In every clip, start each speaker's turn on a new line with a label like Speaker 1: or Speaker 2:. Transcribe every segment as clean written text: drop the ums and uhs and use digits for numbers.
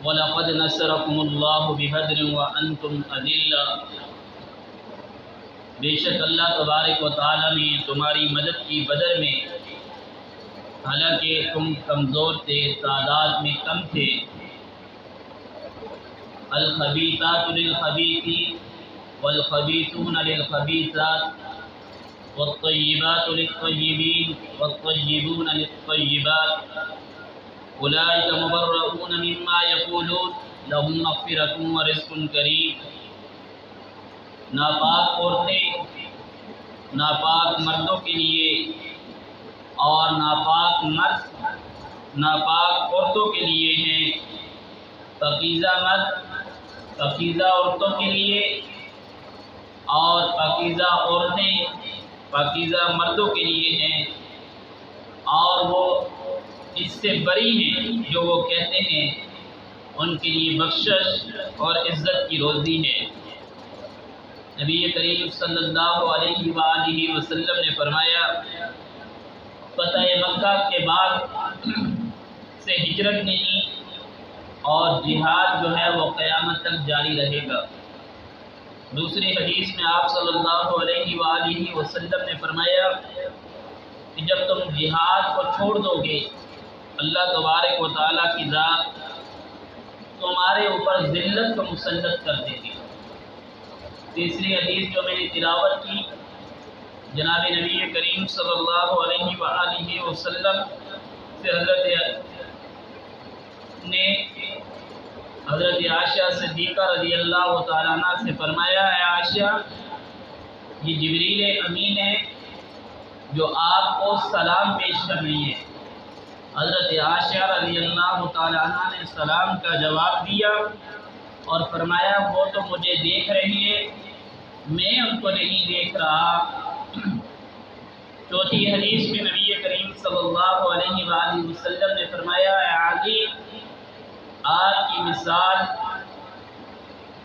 Speaker 1: وَلَقَدْ نَصَرَكُمُ اللَّهُ بِبَدْرٍ وَأَنْتُمْ أَذِلَّةٌ، بے شک اللہ تبارک و تعالیٰ نے تمہاری مدد کی بدر میں، حالانکہ تم کمزور تھے، تعداد میں کم تھے۔ الخبیثات للخبیثین والخبیثون للخبیثات والطیبات للطیبین والطیبون للطیبات اولئک مبرؤون مما یقولون لهم مغفرۃ ورزق کریم۔ ناپاک عورتیں ناپاک مردوں کے لیے اور ناپاک مرد ناپاک عورتوں کے لیے ہیں، پاکیزہ مرد پاکیزہ عورتوں کے لیے اور پاکیزہ عورتیں پاکیزہ مردوں کے لیے ہیں، اور وہ اس سے بری ہیں جو وہ کہتے ہیں، ان کے لیے بخشش اور عزت کی روزی ہے۔ نبی کریم صلی اللہ علیہ وآلہ وسلم نے فرمایا، فتح مکہ کے بعد سے ہجرت نہیں اور جہاد جو ہے وہ قیامت تک جاری رہے گا۔ دوسری حدیث میں آپ صلی اللہ علیہ وآلہ وسلم نے فرمایا کہ جب تم جہاد کو چھوڑ دو گے، اللہ تبارک و تعالیٰ کی ذات تمہارے اوپر ذلت کو مسلط کر دے گی۔ تیسری حدیث جو میں نے تلاوت کی، جناب نبی کریم صلی اللہ علیہ وآلہ وسلم سے حضرت عائشہ صدیقہ رضی اللہ تعالیٰ عنہ سے فرمایا، اے عائشہ، یہ جبریل امین ہے جو آپ کو سلام پیش کر رہی ہے۔ حضرت عائشہ رضی اللہ تعالیٰ عنہ نے سلام کا جواب دیا اور فرمایا، وہ تو مجھے دیکھ رہی ہے، میں ان کو نہیں دیکھ رہا۔ چوتھی حدیث میں نبی کریم صلی اللہ علیہ وآلہ وسلم نے فرمایا، اے علی، آپ کی مثال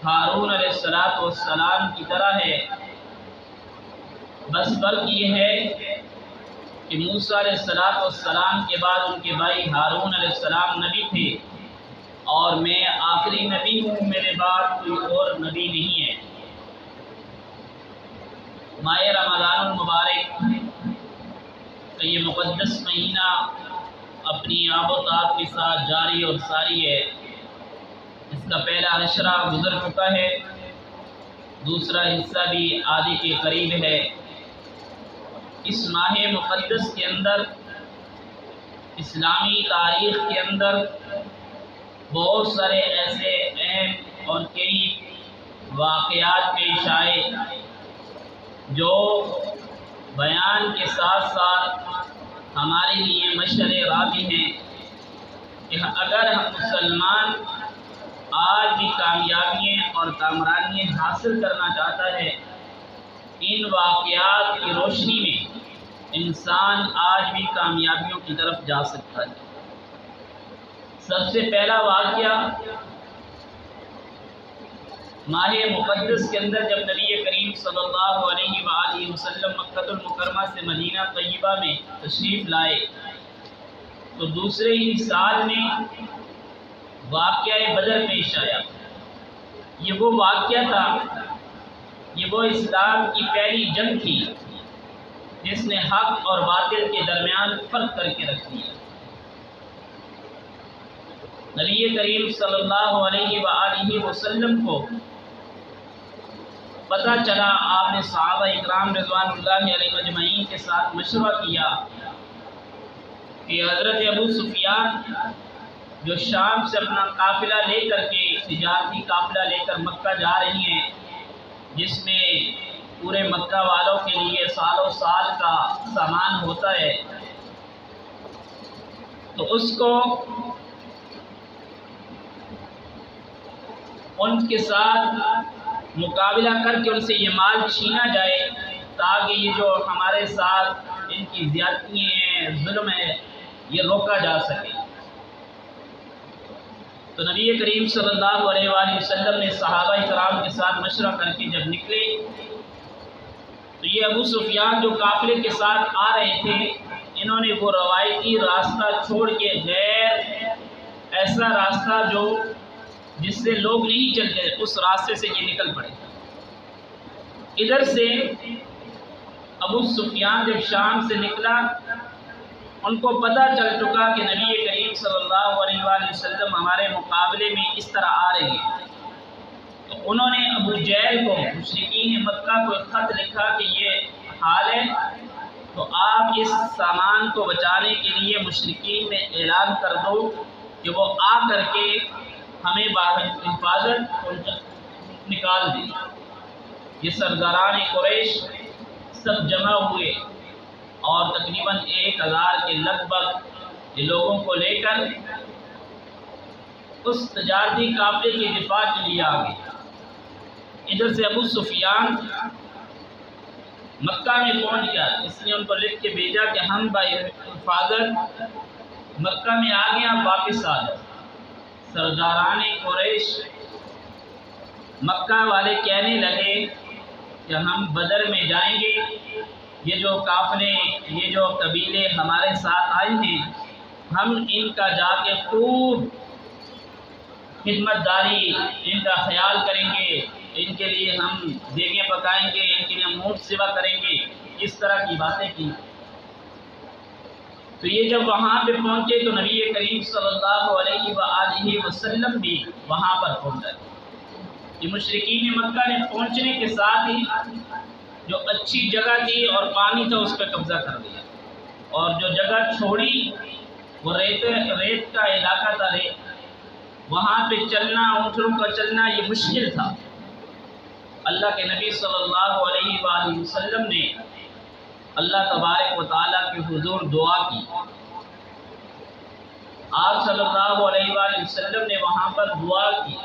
Speaker 1: ہارون علیہ السلام کی طرح ہے، بس فرق یہ ہے کہ موسیٰ علیہ السلام کے بعد ان کے بھائی ہارون علیہ السلام نبی تھے، اور میں آخری نبی ہوں، میرے بعد کوئی اور نبی نہیں ہے۔ ماہ رمضان المبارک کا یہ مقدس مہینہ اپنی آب و تاب کے ساتھ جاری اور ساری ہے۔ اس کا پہلا عشرہ گزر چکا ہے، دوسرا حصہ بھی آدھی کے قریب ہے۔ اس ماہ مقدس کے اندر، اسلامی تاریخ کے اندر بہت سارے ایسے اہم اور کئی واقعات پیش آئے جو بیان کے ساتھ ساتھ ہمارے لیے مشعل راہ بھی ہیں کہ اگر ہم مسلمان آج بھی کامیابیاں اور کامرانیاں حاصل کرنا چاہتا ہے، ان واقعات کی روشنی میں انسان آج بھی کامیابیوں کی طرف جا سکتا ہے۔ سب سے پہلا واقعہ ماہ مقدس کے اندر جب نبی کریم صلی اللہ علیہ وآلہ وسلم مکہ المکرمہ سے مدینہ طیبہ میں تشریف لائے تو دوسرے ہی سال میں واقعہ بدر پیش آیا۔ یہ وہ واقعہ تھا، یہ وہ اسلام کی پہلی جنگ تھی جس نے حق اور باطل کے درمیان فرق کر کے رکھ دیا۔ نبی کریم صلی اللہ علیہ وآلہ وسلم کو پتہ چلا، آپ نے صحابہ اکرام رضوان اللہ علیہ مجمعین کے ساتھ مشورہ کیا کہ حضرت ابو سفیان جو شام سے اپنا قافلہ لے کر کے تجارتی قافلہ لے کر مکہ جا رہی ہیں، جس میں پورے مکہ والوں کے لیے سالوں سال کا سامان ہوتا ہے، تو اس کو ان کے ساتھ مقابلہ کر کے ان سے یہ مال چھینا جائے تاکہ یہ جو ہمارے ساتھ ان کی زیادتی ہیں، ظلم ہے، یہ روکا جا سکے۔ تو نبی کریم صلی اللہ علیہ وآلہ وسلم نے صحابہ کرام کے ساتھ مشورہ کر کے جب نکلے تو یہ ابو سفیان جو قافلے کے ساتھ آ رہے تھے، انہوں نے وہ روایتی راستہ چھوڑ کے غیر ایسا راستہ جو جس سے لوگ نہیں چلتے، اس راستے سے یہ نکل پڑے۔ ادھر سے ابو سفیان جب شام سے نکلا، ان کو پتہ چل چکا کہ نبی کریم صلی اللہ علیہ وآلہ وسلم ہمارے مقابلے میں اس طرح آ رہے ہیں، تو انہوں نے ابو جہل کو، مشرکین مکہ کو ایک خط لکھا کہ یہ حال ہے، تو آپ اس سامان کو بچانے کے لیے مشرکین میں اعلان کر دو کہ وہ آ کر کے ہمیں حفاظت نکال دیں۔ یہ سرداران قریش سب جمع ہوئے اور تقریباً 1000 کے لگ بھگ یہ لوگوں کو لے کر اس تجارتی قافلے کی دفاع کے لیے آ گئے۔ ادھر سے ابو سفیان مکہ میں پہنچ گیا، اس نے ان کو لکھ کے بھیجا کہ ہم حفاظت مکہ میں آ گئے، آپ واپس آ جاؤ۔ سرداران قریش مکہ والے کہنے لگے کہ ہم بدر میں جائیں گے، یہ جو قافلے، یہ جو قبیلے ہمارے ساتھ آئے ہیں، ہم ان کا جا کے خوب خدمت داری، ان کا خیال کریں گے، ان کے لیے ہم دیگیں پکائیں گے، ان کے لیے ہم اونٹ سیوا کریں گے، اس طرح کی باتیں کی۔ تو یہ جب وہاں پہ پہنچے تو نبی کریم صلی اللہ علیہ وآلہ وسلم بھی وہاں پر پہنچا۔ یہ مشرکین مکہ نے پہنچنے کے ساتھ ہی جو اچھی جگہ تھی اور پانی تھا اس پہ قبضہ کر دیا، اور جو جگہ چھوڑی وہ ریت کا علاقہ تھا، وہاں پہ چلنا، اونٹوں کا چلنا یہ مشکل تھا۔ اللہ کے نبی صلی اللہ علیہ وآلہ وسلم نے اللہ تبارک و تعالیٰ کے حضور دعا کی۔ آپ صلی اللہ علیہ وآلہ وسلم نے وہاں پر دعا کی،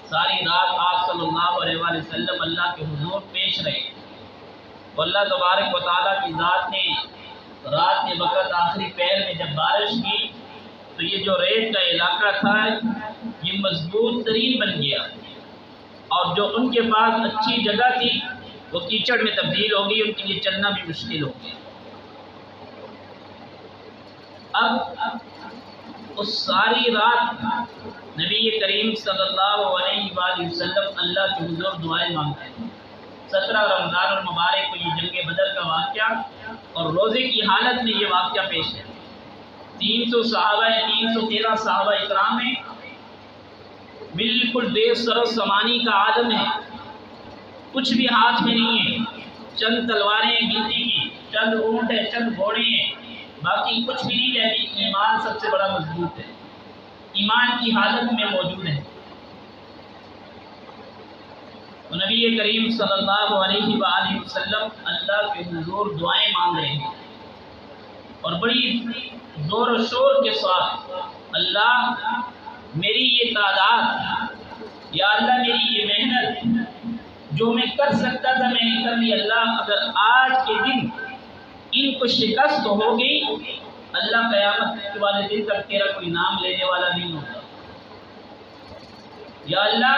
Speaker 1: ساری رات آپ صلی اللہ علیہ وآلہ وسلم اللہ کے حضور پیش رہے، تو اللہ تبارک و تعالیٰ کی ذات نے رات کے وقت آخری پہر میں جب بارش کی تو یہ جو ریت کا علاقہ تھا یہ مضبوط ترین بن گیا، اور جو ان کے پاس اچھی جگہ تھی وہ کیچڑ میں تبدیل ہو گئی، ان کے لیے چلنا بھی مشکل ہو گیا۔ اب اس ساری رات نبی کریم صلی اللہ علیہ وآلہ وسلم اللہ کے حضور دعائیں مانگتے ہیں۔ 17 رمضان المبارک کو یہ جنگ بدر کا واقعہ اور روزے کی حالت میں یہ واقعہ پیش ہے۔ 300 صحابہ، 313 صحابہ اکرام ہیں، بالکل بے سر و سامانی کا عالم ہے، کچھ بھی ہاتھ میں نہیں ہے، چند تلواریں گنتی کی، چند اونٹ ہیں، چند گھوڑے ہیں، باقی کچھ بھی نہیں، لیکن ایمان سب سے بڑا مضبوط ہے، ایمان کی حالت میں موجود ہے۔ تو نبی کریم صلی اللہ علیہ وآلہ وسلم اللہ کے حضور دعائیں مانگ رہے ہیں اور بڑی زور و شور کے ساتھ، اللہ میری یہ تعداد، یا اللہ میری یہ محنت جو میں کر سکتا تھا میں نے کر لی، اللہ اگر آج کے دن ان کو شکست ہو گئی، اللہ قیامت والے دن تک تیرا کوئی نام لینے والا نہیں ہوگا، یا اللہ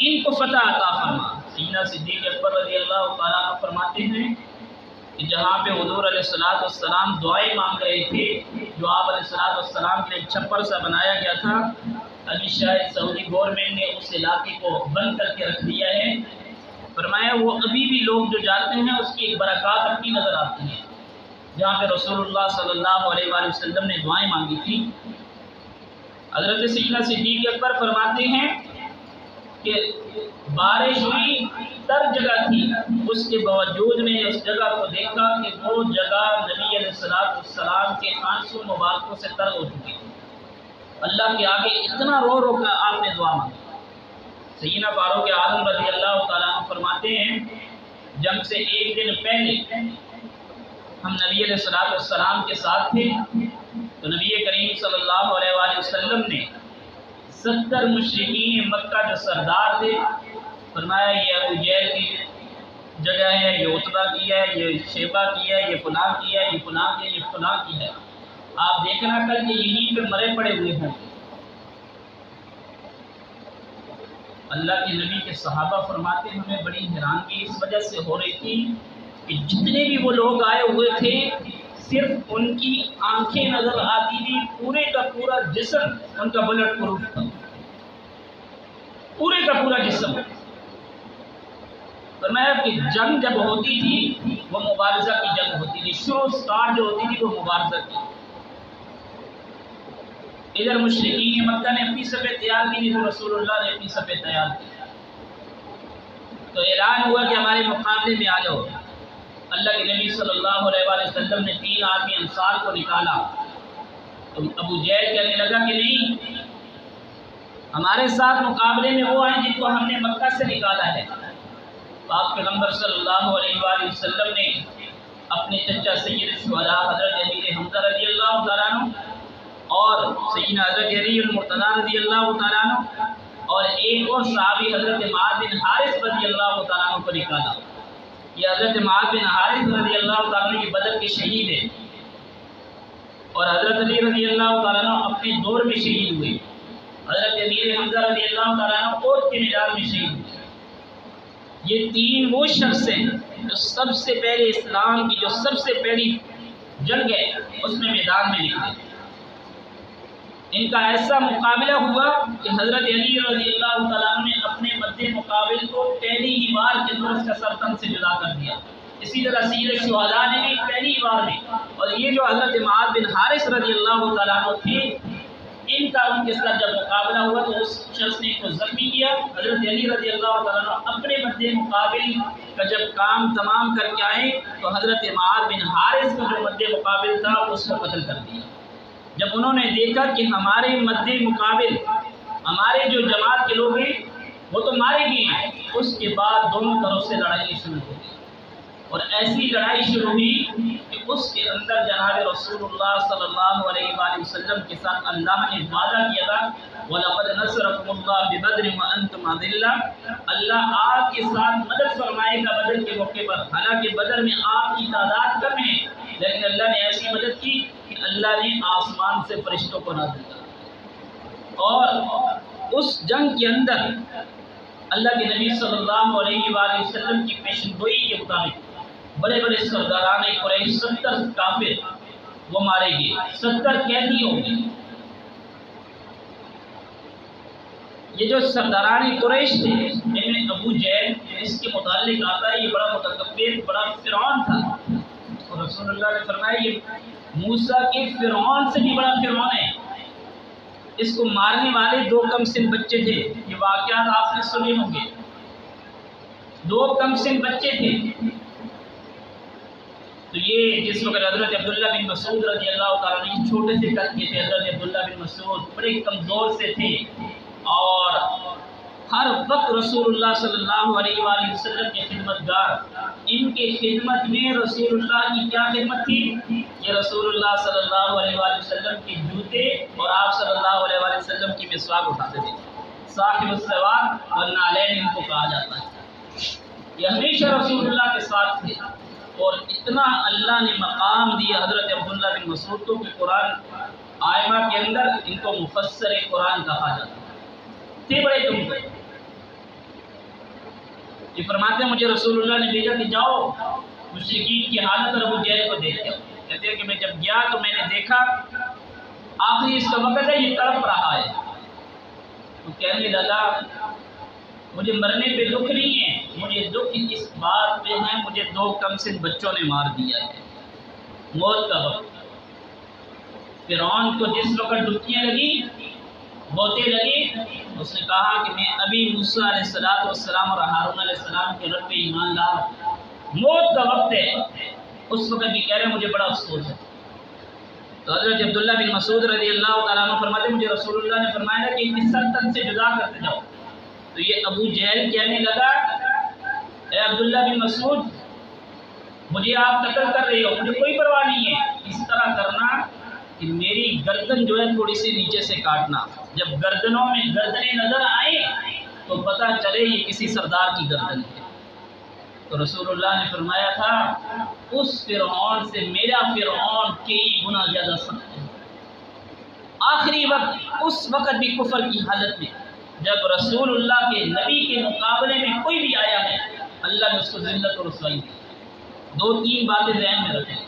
Speaker 1: ان کو فتح عطا فرما۔ سیدنا صدیق اکبر رضی اللہ تعالیٰ عنہ فرماتے ہیں کہ جہاں پہ حضور علیہ السلام دعائیں مانگ رہے تھے، جو آپ علیہ السلام کے لیے چھپر سا بنایا گیا تھا، ابھی شاید سعودی گورنمنٹ نے اس علاقے کو بند کر کے رکھ دیا ہے، فرمایا وہ ابھی بھی لوگ جو جاتے ہیں اس کی ایک برکات اپنی نظر آتی ہے، جہاں پہ رسول اللہ صلی اللہ علیہ وآلہ وسلم نے دعائیں مانگی تھی۔ حضرت سیدنا صدیق اکبر فرماتے ہیں کہ بارش ہوئی، تر جگہ تھی، اس کے باوجود میں نے اس جگہ کو دیکھا کہ وہ جگہ نبی علیہ السلام کے آنسو مبارکوں سے تر ہو چکی، اللہ کے آگے اتنا رو رو کر آپ نے دعا مانگی۔ سیدنا فاروق اعظم رضی اللہ تعالیٰ عنہ فرماتے ہیں جنگ سے ایک دن پہلے ہم نبی علیہ السلام کے ساتھ تھے، تو نبی کریم صلی اللہ علیہ وآلہ وسلم نے 70 مشرکین مکہ جو سردار تھے فرمایا یہ ابو جہل کی جگہ ہے، یہ عتبہ کی ہے، یہ شیبہ کی ہے، یہ فلاں کی ہے، یہ فلاں کی ہے، یہ فلاں کی ہے، آپ دیکھنا کل کہ یہیں پہ مرے پڑے ہوئے ہوں۔ اللہ کے نبی کے صحابہ فرماتے ہیں ہمیں بڑی حیرانگی اس وجہ سے ہو رہی تھی کہ جتنے بھی وہ لوگ آئے ہوئے تھے صرف ان کی آنکھیں نظر آتی تھی، پورے کا پورا جسم ان کا بلٹ پروف تھا، پورے کا پورا جسم۔ فرمایا کہ جنگ جب ہوتی تھی وہ مبارزہ کی جنگ ہوتی تھی، شروع سٹارٹ جو ہوتی تھی وہ مبارزہ کی۔ ادھر مشرکین مکہ نے اپنی صفیں تیار کی تو رسول اللہ نے اپنی صفیں تیار کی، تو اعلان ہوا کہ ہمارے مقابلے میں آ جاؤ۔ اللہ کے نبی صلی اللہ علیہ وآلہ وسلم نے 3 آدمی انصار کو نکالا، تو ابو جہل کہنے لگا کہ نہیں، ہمارے ساتھ مقابلے میں وہ آئے جن کو ہم نے مکہ سے نکالا ہے۔ آپ پیغمبر صلی اللہ علیہ وآلہ وسلم نے اپنے چچا سید الشہداء حضرت امیر حمزہ رضی اللہ تعالیٰ عنہ اور سیدنا حضرت علی المرتضیٰ رضی اللہ تعالیٰ عنہ اور ایک اور صحابی حضرت معاذ بن حارث رضی اللہ تعالیٰ عنہ کو نکالا۔ یہ حضرت معاذ بن حارث رضی اللہ تعالیٰ عنہ یہ بدر کے شہید ہیں، اور حضرت علی رضی اللہ تعالیٰ عنہ اپنے دور میں شہید ہوئے، حضرت امیر حمزہ رضی اللہ تعالیٰ عنہ اوت کے میدان میں شہید ہوئے۔ یہ 3 وہ شخص ہیں جو سب سے پہلے اسلام کی جو سب سے پہلی جنگ ہے اس میں میدان میں نکلے۔ ان کا ایسا مقابلہ ہوا کہ حضرت علی رضی اللہ تعالیٰ عنہ نے اپنے مد مقابل کو پہلی ہی بار کے اندر اس کا سر تن سے جدا کر دیا۔ اسی طرح سید الشہداء نے بھی پہلی بار میں، اور یہ جو حضرت معاذ بن حارث رضی اللہ تعالیٰ عنہ تھے، ان کا ان کے ساتھ جب مقابلہ ہوا تو اس شخص نے کو زخمی کیا۔ حضرت علی رضی اللہ تعالیٰ عنہ اپنے مد مقابل کا جب کام تمام کر کے آئے تو حضرت معاذ بن حارث کا جو مد مقابل تھا اس کو قتل کر دیا۔ جب انہوں نے دیکھا کہ ہمارے مد مقابل ہمارے جو جماعت کے لوگ ہیں وہ تو مارے گئے ہیں، اس کے بعد دونوں طرف سے لڑائی شروع ہو گئی، اور ایسی لڑائی شروع ہوئی کہ اس کے اندر جناب رسول اللہ صلی اللہ علیہ وآلہ وسلم کے ساتھ اللہ نے وعدہ کیا تھا، وَلَقَدْ نَصَرَكُمُ اللَّهُ بِبَدْرٍ وَأَنْتُمْ أَذِلَّةٌ، اللہ آپ کے ساتھ مدد فرمائے گا بدر کے موقع پر، حالانکہ بدر میں آپ کی تعداد کم ہے، لیکن اللہ نے ایسی مدد کی کہ اللہ نے آسمان سے فرشتوں کو نازل کیا، اور اس جنگ کے اندر اللہ کے نبی صلی اللہ علیہ وآلہ وسلم کی پیشن گوئی کے مطابق بڑے بڑے سرداران قریش 70 کافر وہ مارے گئے، 70 قیدی ہو گئے۔ یہ جو سرداران قریش تھے ان میں ابو جہل اس کے متعلق آتا ہے، یہ بڑا متکبر بڑا فرعون تھا، اور رسول اللہ نے فرمایا یہ موسیٰ کے فرعون سے بھی بڑا فرعون ہے۔ اس کو مارنے والے 2 کم سن بچے تھے، یہ واقعات آپ نے سنے ہوں گے، 2 کم سن بچے تھے۔ تو یہ جس وقت حضرت عبداللہ بن مسعود رضی اللہ تعالیٰ عنہ چھوٹے سے قد کے تھے، حضرت عبداللہ بن مسعود بڑے کمزور سے تھے، اور ہر وقت رسول اللہ صلی اللہ علیہ وآلہ وسلم کے خدمتگار، ان کے خدمت میں رسول اللہ کی کیا خدمت تھی؟ یہ رسول اللہ صلی اللہ علیہ وآلہ وسلم کے جوتے اور آپ صلی اللہ علیہ وآلہ وسلم کی مسواک اٹھاتے تھے، صاحب السواک والنعلین ان کو کہا جاتا ہے۔ یہ ہمیشہ رسول اللہ کے ساتھ تھے، اور اتنا اللہ نے مقام دیا حضرت عبداللہ بن مسعود کو کہ قرآن آئمہ کے اندر ان کو مفسر قرآن کہا جاتا ہے، تھے بڑے کمزور۔ یہ فرماتے ہیں مجھے رسول اللہ نے بھیجا کہ جاؤ مشرکین کی حالت اور ابو جہل کو دیکھ جاؤ۔ کہتے ہیں کہ میں جب گیا تو میں نے دیکھا آخری اس کا وقت ہے، یہ تڑپ رہا ہے، تو کہنے لگا مجھے مرنے پہ دکھ نہیں ہے، مجھے دکھ اس بات پہ ہے مجھے 2 کم سن بچوں نے مار دیا ہے۔ موت کا وقت، فرعون کو جس وقت ڈبکیاں لگی موتیں لگی، اس نے کہا کہ میں ابھی موسیٰ علیہ السلام اور ہارون علیہ السلام کے رب پہ ایمان لا، موت کا وقت ہے، اس وقت بھی کہہ رہے ہیں مجھے بڑا افسوس ہے۔ تو حضرت عبداللہ بن مسعود رضی اللہ تعالیٰ عنہ فرماتے ہیں مجھے رسول اللہ نے فرمایا کہ ان کی سر تن سے جدا کرتے جاؤ۔ تو یہ ابو جہل کہنے لگا اے عبداللہ بن مسعود مجھے آپ قتل کر رہے ہو، مجھے کوئی پرواہ نہیں ہے، اس طرح کرنا کہ میری گردن جو ہے تھوڑی سی نیچے سے کاٹنا، جب گردنوں میں گردنیں نظر آئیں تو پتہ چلے یہ کسی سردار کی گردن ہے۔ تو رسول اللہ نے فرمایا تھا اس فرعون سے میرا فرعون کئی گنا زیادہ سخت ہے۔ آخری وقت اس وقت بھی کفر کی حالت میں جب رسول اللہ کے نبی کے مقابلے میں کوئی بھی آیا ہے اللہ نے اس کو ذلت اور رسوائی دی۔ 2-3 باتیں ذہن میں رکھیں۔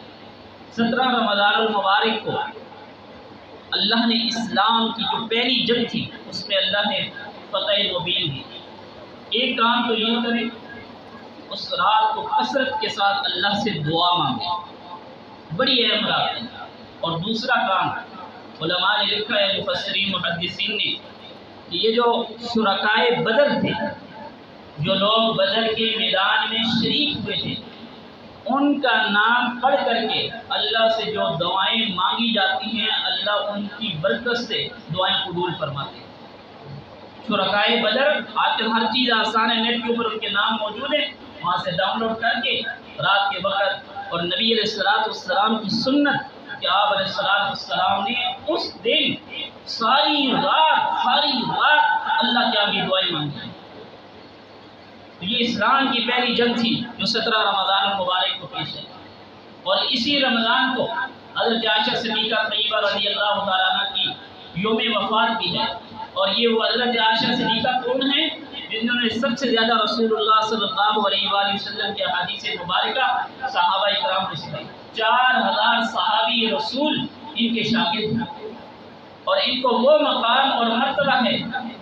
Speaker 1: 17 رمضان المبارک کو اللہ نے اسلام کی جو پہلی جنگ تھی اس میں اللہ نے فتح مبین دی۔ ایک کام تو یہ کریں، اس رات کو کثرت کے ساتھ اللہ سے دعا مانگیں، بڑی اہم رات ہے۔ اور دوسرا کام علماء نے لکھا ہے، مفسرین محدثین نے، کہ یہ جو شرکائے بدر تھے، جو لوگ بدر کے میدان میں شریک ہوئے تھے، ان کا نام پڑھ کر کے اللہ سے جو دعائیں مانگی جاتی ہیں، اللہ ان کی برکت سے دعائیں قبول فرماتے ہیں۔ شرکائے بدر، آج کل ہر چیز آسان ہے، نیٹ کے اوپر ان کے نام موجود ہیں، وہاں سے ڈاؤن لوڈ کر کے رات کے وقت، اور نبی علیہ السلام کی سنت کہ آپ علیہ السلام نے اس دن ساری رات اللہ کے آگے دعائیں مانگی۔ یہ اسلام کی پہلی جنگ تھی جو 17 رمضان المبارک کو پیش ہے، اور اسی رمضان کو حضرت عائشہ صدیقہ طیبہ رضی اللہ تعالیٰ عنہ کی یوم وفات بھی ہے۔ اور یہ وہ حضرت عائشہ صدیقہ کون ہیں جنہوں نے سب سے زیادہ رسول اللہ صلی اللہ علیہ وآلہ وسلم کے احادیث مبارکہ صحابہ کرام کو سکھائی۔ 4000 صحابی رسول ان کے شاگرد ہیں، اور ان کو وہ مقام اور مرتبہ ہے،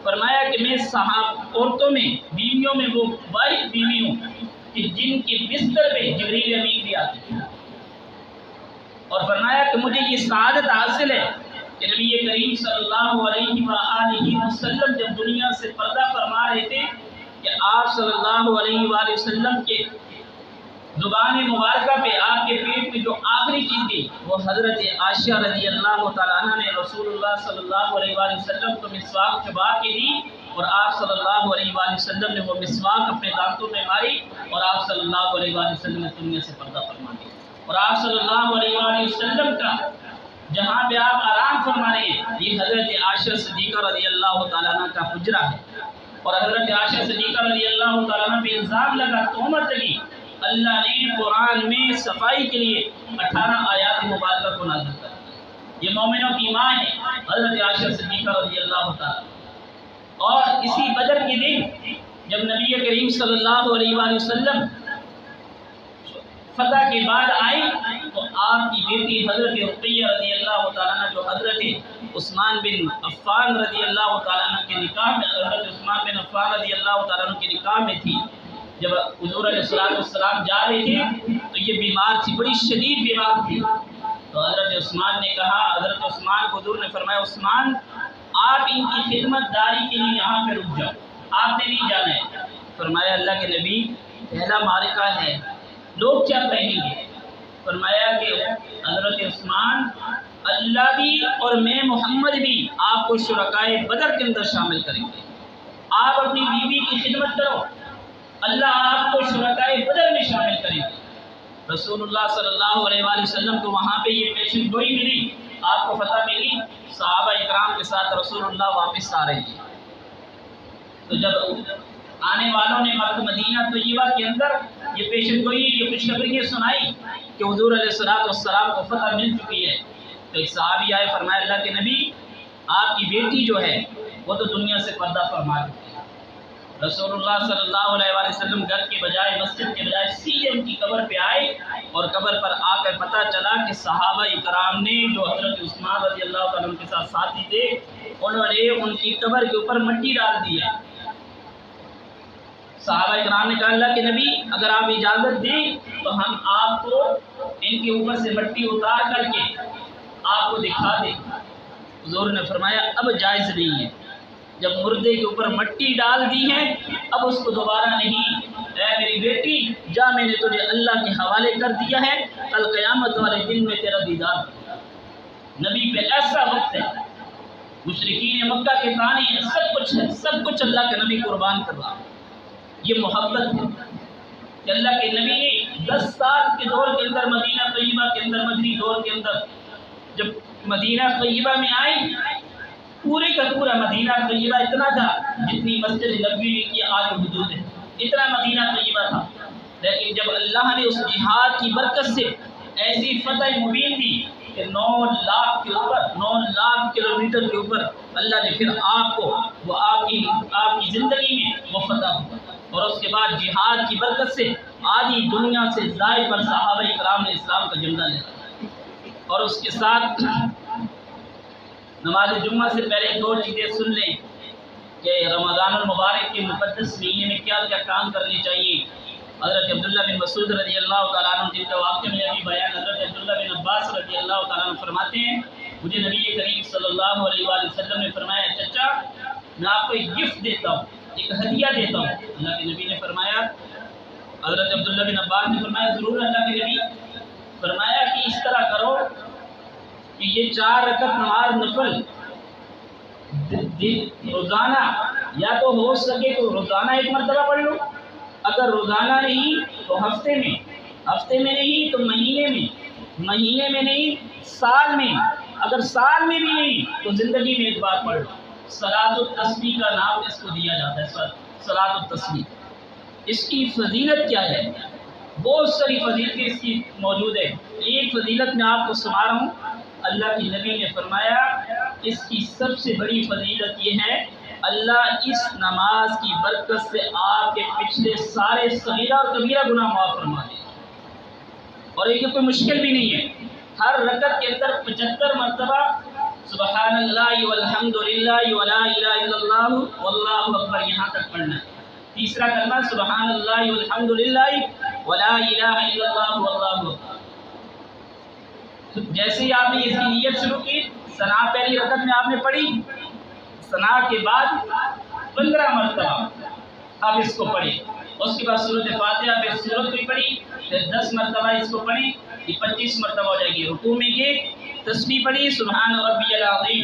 Speaker 1: فرمایا کہ میں عورتوں میں، بیویوں میں وہ واحد بیوی ہوں کہ جن کے بستر پہ جبریل امین بھی آتے ہیں، اور فرمایا کہ مجھے یہ سعادت حاصل ہے کہ نبی کریم صلی اللہ علیہ وآلہ وسلم جب دنیا سے پردہ فرما رہے تھے کہ آپ صلی اللہ علیہ وآلہ وسلم کے زبان مبارکہ پہ، آپ کے پیٹ میں جو آخری چیز تھی وہ حضرت عائشہ رضی اللہ تعالیٰ عنہ نے رسول اللہ صلی اللہ علیہ وآلہ وسلم کو مسواک چبا کے دی، اور آپ صلی اللہ علیہ وآلہ وسلم نے وہ مسواک اپنے دانتوں میں ماری، اور آپ صلی اللہ علیہ وآلہ وسلم نے دنیا سے پردہ فرما دیا۔ اور آپ صلی اللہ علیہ وآلہ وسلم کا جہاں پہ آپ آرام فرما رہے ہیں، یہ حضرت عائشہ صدیقہ رضی اللہ تعالیٰ عنہ کا حجرہ ہے، اور حضرت عائشہ صدیقہ رضی اللہ تعالیٰ عنہ پہ الزام لگا، تہمت لگی، اللہ نے قرآن میں صفائی کے لیے 18 آیات مبارکہ کو نازل کر دیا۔ یہ مومنوں کی ماں ہے حضرت عائشہ صدیقہ رضی اللہ تعالیٰ۔ اور اسی بدر کے دن جب نبی کریم صلی اللہ علیہ وآلہ وسلم فتح کے بعد آئی تو آپ کی بیٹی حضرت رقیہ رضی اللہ تعالیٰ عنہ جو حضرت عثمان بن عفان رضی اللہ تعالیٰ عنہ کے نکاح میں، حضرت عثمان بن عفان رضی اللہ تعالیٰ عنہ کے نکاح میں تھی، جب حضور علیہ السلام جا رہے تھے تو یہ بیمار تھی، بڑی شدید بیمار تھی۔ تو حضرت عثمان نے کہا، حضرت عثمان کو حضور نے فرمایا، عثمان آپ ان کی خدمت داری کے لیے یہاں پہ رک جاؤ، آپ نے نہیں جانا ہے۔ فرمایا اللہ کے نبی پہلا معرکہ ہے، لوگ کیا کہیں گے؟ فرمایا کہ حضرت عثمان اللہ بھی اور میں محمد بھی آپ کو شرکائے بدر کے اندر شامل کریں گے، آپ اپنی بیوی کی خدمت کرو، اللہ آپ کو شرکائے بدر میں شامل کریں گے۔ رسول اللہ صلی اللہ علیہ وآلہ وسلم کو وہاں پہ یہ پیشن گوئی ملی، آپ کو فتح ملی، صحابہ اکرام کے ساتھ رسول اللہ واپس آ رہے ہیں۔ تو جب آنے والوں نے مدینہ طیبہ کے اندر یہ پیشن گوئی، یہ خوشخبری سنائی کہ حضور علیہ السلام کو فتح مل چکی ہے، تو ایک صحابی آئے، فرمایا اللہ کے نبی آپ کی بیٹی جو ہے وہ تو دنیا سے پردہ فرما چکی ہے۔ رسول اللہ صلی اللہ علیہ وآلہ وسلم گھر کے بجائے، مسجد کے بجائے سیدھے ان کی قبر پہ آئے، اور قبر پر آ کر پتہ چلا کہ صحابہ اکرام نے جو حضرت عثمان رضی اللہ تعالیٰ عنہ کے ساتھ ساتھی تھے، انہوں نے ان کی قبر کے اوپر مٹی ڈال دی ہے۔ صحابہ اکرام نے کہا اللہ کے نبی اگر آپ اجازت دیں تو ہم آپ کو ان کے اوپر سے مٹی اتار کر کے آپ کو دکھا دیں۔ حضور نے فرمایا اب جائز نہیں ہے، جب مردے کے اوپر مٹی ڈال دی ہے اب اس کو دوبارہ نہیں۔ اے میری بیٹی جا، میں نے تجھے اللہ کے حوالے کر دیا ہے، کل قیامت والے دن میں تیرا دیدار ہوگا۔ نبی پہ ایسا وقت ہے، مشرکین مکہ کے تانے ہیں، سب کچھ ہے، سب کچھ اللہ کے نبی قربان کر رہا۔ یہ محبت ہے کہ اللہ کے نبی نے 10 سال کے دور کے اندر مدینہ طیبہ کے اندر، مدنی دور کے اندر جب مدینہ طیبہ میں آئی، پورے کا پورا مدینہ طیبہ اتنا تھا جتنی مسجد نبوی کی آج حدود ہے، اتنا مدینہ طیبہ تھا، لیکن جب اللہ نے اس جہاد کی برکت سے ایسی فتح مبین دی کہ 9 لاکھ کے اوپر، 9 لاکھ کلومیٹر کے اوپر اللہ نے پھر آپ کو وہ آپ کی زندگی میں وہ فتح ہوا، اور اس کے بعد جہاد کی برکت سے آدھی دنیا سے زائد پر صحابہ اکرام نے اسلام کا جھنڈا لے رکھا۔ اور اس کے ساتھ نماز جمعہ سے پہلے 2 چیزیں سن لیں کہ رمضان المبارک کے مقدس مہینے میں کیا کیا کام کرنے چاہیے۔ حضرت عبداللہ بن مسعود رضی اللہ تعالیٰ عنہ جن کا واقعہ میں ابھی بیان، حضرت عبداللہ بن عباس رضی اللہ تعالیٰ عنہ فرماتے ہیں مجھے نبی کریم صلی اللہ علیہ وآلہ وسلم نے فرمایا چچا میں آپ کو ایک گفٹ دیتا ہوں، ایک ہدیہ دیتا ہوں۔ اللہ کے نبی نے فرمایا، حضرت عبداللہ بن عباس نے فرمایا ضرور اللہ کے نبی، فرمایا کہ اس طرح کرو کہ یہ 4 رکعت نماز نفل روزانہ یا تو ہو سکے تو روزانہ ایک مرتبہ پڑھ لو، اگر روزانہ نہیں تو ہفتے میں نہیں تو مہینے میں نہیں سال میں، اگر سال میں بھی نہیں تو زندگی میں ایک بار پڑھ لو۔ صلاۃ التسبیح کا نام اس کو دیا جاتا ہے، صلاۃ التسبیح۔ اس کی فضیلت کیا ہے؟ بہت ساری فضیلتیں اس کی موجود ہے، ایک فضیلت میں آپ کو سنا رہا ہوں۔ اللہ کے نبی نے فرمایا اس کی سب سے بڑی فضیلت یہ ہے اللہ اس نماز کی برکت سے آپ کے پچھلے سارے صغیرہ اور کبیرہ گناہ معاف فرما دے، اور یہ کوئی مشکل بھی نہیں ہے۔ ہر رکعت کے اندر 75 مرتبہ سبحان اللہ والحمد للہ ولا الہ الا اللہ واللہ اکبر یہاں تک پڑھنا ہے۔ تیسرا کلمہ سبحان اللہ والحمد للہ ولا الہ الا اللہ واللہ اکبر۔ جیسے ہی آپ نے اس کی نیت شروع کی، ثنا پہلی رکعت میں آپ نے پڑھی، ثنا کے بعد 15 مرتبہ آپ اس کو پڑھیں، اس کے بعد سورۃ فاتحہ پہ سورت بھی پڑھی، پھر 10 مرتبہ اس کو پڑھی، یہ 25 مرتبہ ہو جائے گی۔ رکوع میں گئے تسبیح پڑھی سبحان ربی العظیم،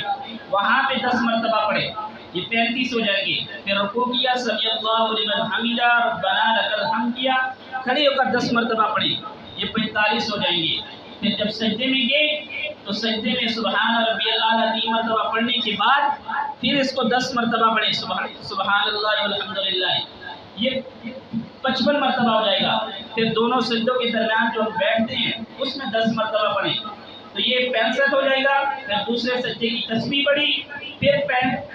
Speaker 1: وہاں پہ 10 مرتبہ پڑھے، یہ 35 ہو جائے گی۔ پھر رکوع کیا سمیع اللہ لمن حمدہ ربنا لک الحمد کیا، کھڑے ہو کر 10 مرتبہ پڑھے، یہ 45 ہو جائیں گے۔ پھر جب سجدے میں گئے تو سجدے میں سبحان ربی الاعلیٰ 3 مرتبہ پڑھنے کے بعد پھر اس کو 10 مرتبہ پڑھیں سبحان اللہ والحمد للہ، یہ 55 مرتبہ ہو جائے گا۔ پھر دونوں سجدوں کے درمیان جو ہم بیٹھتے ہیں اس میں 10 مرتبہ پڑھیں تو یہ 65 ہو جائے گا۔ پھر دوسرے سجدے کی تسبیح پڑھی، پھر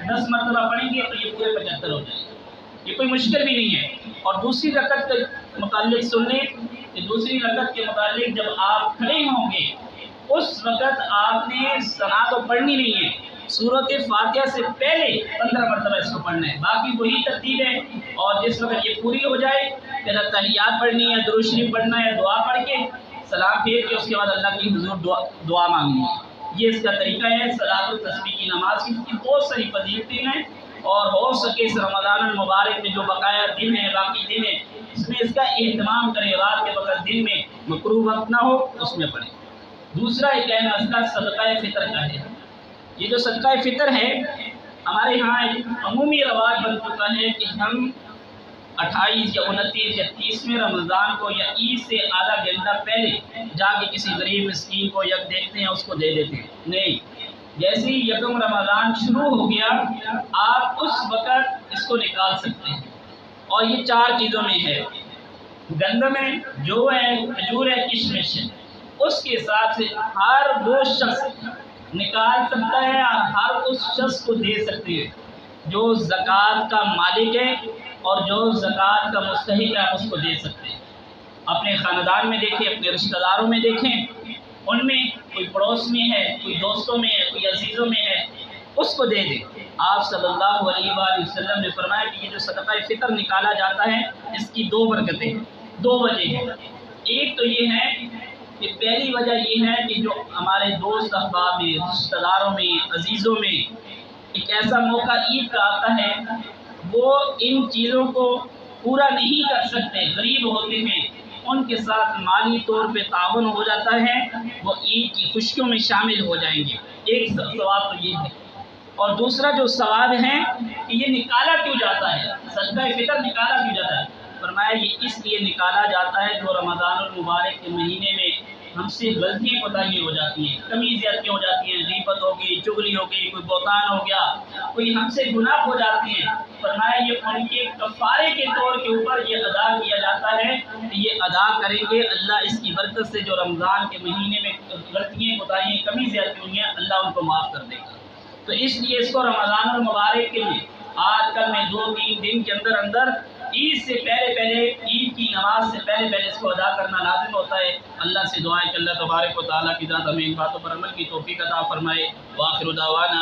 Speaker 1: 10 مرتبہ پڑھیں گے تو یہ پورے 75 ہو جائے گا، یہ کوئی مشکل بھی نہیں ہے۔ اور دوسری رکعت کے متعلق سن لیں کہ دوسری رکعت کے متعلق جب آپ کھڑے ہوں گے اس وقت آپ نے ثنا تو پڑھنی نہیں ہے، سورۃ فاتحہ سے پہلے 15 مرتبہ اس کو پڑھنا ہے، باقی وہی ترتیب ہے۔ اور جس وقت یہ پوری ہو جائے پھر تحیات پڑھنی ہے، درود شریف پڑھنا ہے، دعا پڑھ کے سلام پھیر کے اس کے بعد اللہ کی حضور دعا مانگنی ہے۔ یہ اس کا طریقہ ہے صلاۃ التسبیح کی نماز کی بہت ساری فضیلتیں ہیں، اور ہو سکے اس رمضان المبارک میں جو بقایا دن ہے، باقی دن ہے، اس میں اس کا اہتمام کریں، رات کے وقت دن میں مکروہ وقت نہ ہو اس میں پڑھیں۔ دوسرا ایک اہم مسئلہ صدقہ فطر کا ہے۔ یہ جو صدقہ فطر ہے ہمارے ہاں ایک عمومی رواج بن چکا ہے کہ ہم 28 یا 29 یا 30ویں رمضان کو یا عید سے آدھا گھنٹہ پہلے جا کے کسی غریب مسکین کو یک دیکھتے ہیں، اس کو دے دیتے ہیں۔ نہیں، جیسے ہی یکم رمضان شروع ہو گیا آپ اس وقت اس کو نکال سکتے ہیں، اور یہ 4 چیزوں میں ہے، گندم ہے، جو ہے، کھجور ہے، کشمش ہے۔ اس کے حساب سے ہر وہ شخص نکال سکتا ہے اور ہر اس شخص کو دے سکتے ہیں جو زکوٰۃ کا مالک ہے اور جو زکوٰۃ کا مستحق ہے، آپ اس کو دے سکتے ہیں۔ اپنے خاندان میں دیکھیں، اپنے رشتہ داروں میں دیکھیں، ان میں کوئی پڑوس میں ہے، کوئی دوستوں میں ہے، کوئی عزیزوں میں ہے، اس کو دے دیں۔ آپ صلی اللہ علیہ وآلہ وسلم نے فرمایا کہ یہ جو صدقہ فطر نکالا جاتا ہے اس کی 2 برکتیں، 2 وجہ ہیں۔ ایک تو یہ ہے کہ پہلی وجہ یہ ہے کہ جو ہمارے دوست احباب میں، رشتہ داروں میں، عزیزوں میں ایک ایسا موقع عید کا آتا ہے وہ ان چیزوں کو پورا نہیں کر سکتے، غریب ہوتے ہیں، ان کے ساتھ مالی طور پہ تعاون ہو جاتا ہے، وہ عید کی خوشیوں میں شامل ہو جائیں گے۔ ایک ثواب تو یہ ہے، اور دوسرا جو ثواب ہے کہ یہ نکالا کیوں جاتا ہے، صدقہ فطر نکالا کیوں جاتا ہے؟ فرمایا یہ اس لیے نکالا جاتا ہے جو رمضان المبارک کے مہینے میں ہم سے غلطیاں کوتاہیاں ہو جاتی ہیں، کمی زیادتیاں ہو جاتی ہیں، غیبت ہو گئی، چغلی ہو گئی، کوئی بہتان ہو گیا، کوئی ہم سے گناہ ہو جاتے ہیں۔ فرمایا یہ ان کے کفارے کے طور کے اوپر یہ ادا کیا جاتا ہے کہ یہ ادا کریں گے، اللہ اس کی برکت سے جو رمضان کے مہینے میں غلطیاں کوتاہیاں کمی زیادتی ہوئی ہیں اللہ ان کو معاف کر دے گا۔ تو اس لیے اس کو رمضان المبارک کے لیے آج کل میں 2-3 دن کے اندر عید سے پہلے عید کی نماز سے پہلے اس کو ادا کرنا لازم ہوتا ہے۔ اللہ سے دعائیں کہ اللہ تبارک و تعالیٰ کی ذات ہمیں ان باتوں پر عمل کی توفیق عطا فرمائے۔ وآخر دعوانا